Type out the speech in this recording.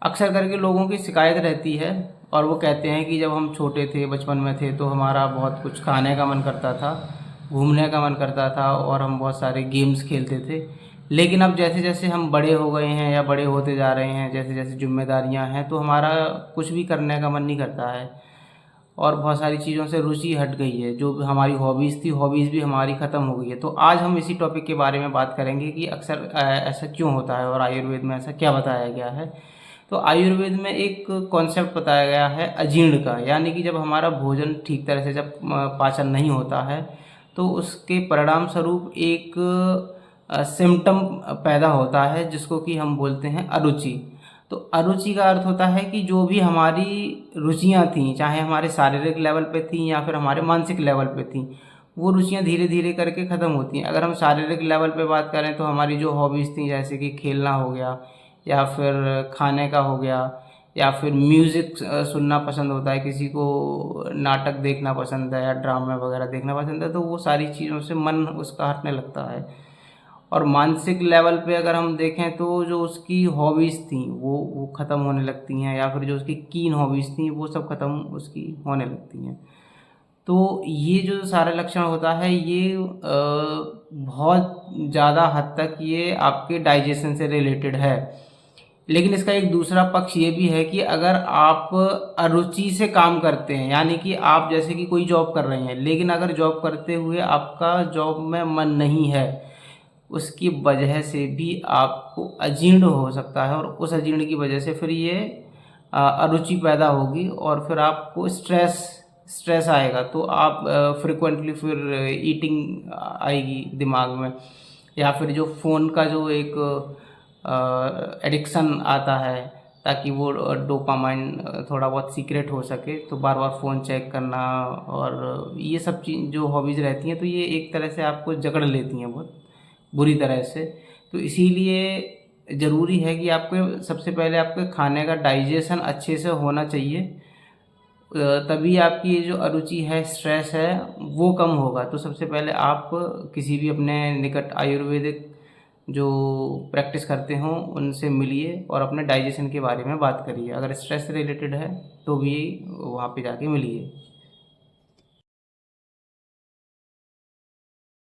अक्सर करके लोगों की शिकायत रहती है और वो कहते हैं कि जब हम छोटे थे, बचपन में थे, तो हमारा बहुत कुछ खाने का मन करता था, घूमने का मन करता था और हम बहुत सारे गेम्स खेलते थे। लेकिन अब जैसे-जैसे हम बड़े हो गए हैं या बड़े होते जा रहे हैं, जैसे-जैसे ज़िम्मेदारियाँ हैं, तो हमारा कुछ भी करने का मन नहीं करता है और बहुत सारी चीज़ों से रुचि हट गई है। जो हमारी हॉबीज़ थी, हॉबीज़ भी हमारी ख़त्म हो गई है। तो आज हम इसी टॉपिक के बारे में बात करेंगे कि अक्सर ऐसा क्यों होता है और आयुर्वेद में ऐसा क्या बताया गया है। तो आयुर्वेद में एक कॉन्सेप्ट बताया गया है अजीर्ण का, यानी कि जब हमारा भोजन ठीक तरह से जब पाचन नहीं होता है, तो उसके परिणाम स्वरूप एक सिम्पटम पैदा होता है जिसको कि हम बोलते हैं अरुचि। तो अरुचि का अर्थ होता है कि जो भी हमारी रुचियाँ थीं, चाहे हमारे शारीरिक लेवल पे थीं या फिर हमारे मानसिक लेवल पे थीं, वो रुचियाँ धीरे-धीरे करके ख़त्म होती हैं। अगर हम शारीरिक लेवल पे बात करें तो हमारी जो हॉबीज़ थीं, जैसे कि खेलना हो गया या फिर खाने का हो गया या फिर म्यूज़िक सुनना पसंद होता है, किसी को नाटक देखना पसंद है या ड्रामा वगैरह देखना पसंद है, तो वो सारी चीज़ों से मन उसका हटने लगता है। और मानसिक लेवल पे अगर हम देखें तो जो उसकी हॉबीज़ थी वो ख़त्म होने लगती हैं या फिर जो उसकी कीन हॉबीज़ थी वो सब ख़त्म उसकी होने लगती हैं। तो ये जो सारा लक्षण होता है ये बहुत ज़्यादा हद तक ये आपके डाइजेशन से रिलेटेड है। लेकिन इसका एक दूसरा पक्ष ये भी है कि अगर आप अरुचि से काम करते हैं, यानी कि आप जैसे कि कोई जॉब कर रहे हैं, लेकिन अगर जॉब करते हुए आपका जॉब में मन नहीं है, उसकी वजह से भी आपको अजीर्ण हो सकता है और उस अजीर्ण की वजह से फिर ये अरुचि पैदा होगी और फिर आपको स्ट्रेस स्ट्रेस आएगा, तो आप फ्रिक्वेंटली फिर ईटिंग आएगी दिमाग में या फिर जो फ़ोन का जो एक एडिक्शन आता है, ताकि वो डोपामाइन थोड़ा बहुत सीक्रेट हो सके, तो बार बार फ़ोन चेक करना और ये सब चीज़ जो हॉबीज़ रहती हैं तो ये एक तरह से आपको जकड़ लेती हैं बहुत बुरी तरह से। तो इसीलिए ज़रूरी है कि आपके सबसे पहले आपके खाने का डाइजेशन अच्छे से होना चाहिए, तभी आपकी ये जो अरुचि है, स्ट्रेस है, वो कम होगा। तो सबसे पहले आप किसी भी अपने निकट आयुर्वेदिक जो प्रैक्टिस करते हों, उनसे मिलिए और अपने डाइजेशन के बारे में बात करिए। अगर स्ट्रेस से रिलेटेड है, तो भी वहाँ पे जाके मिलिए।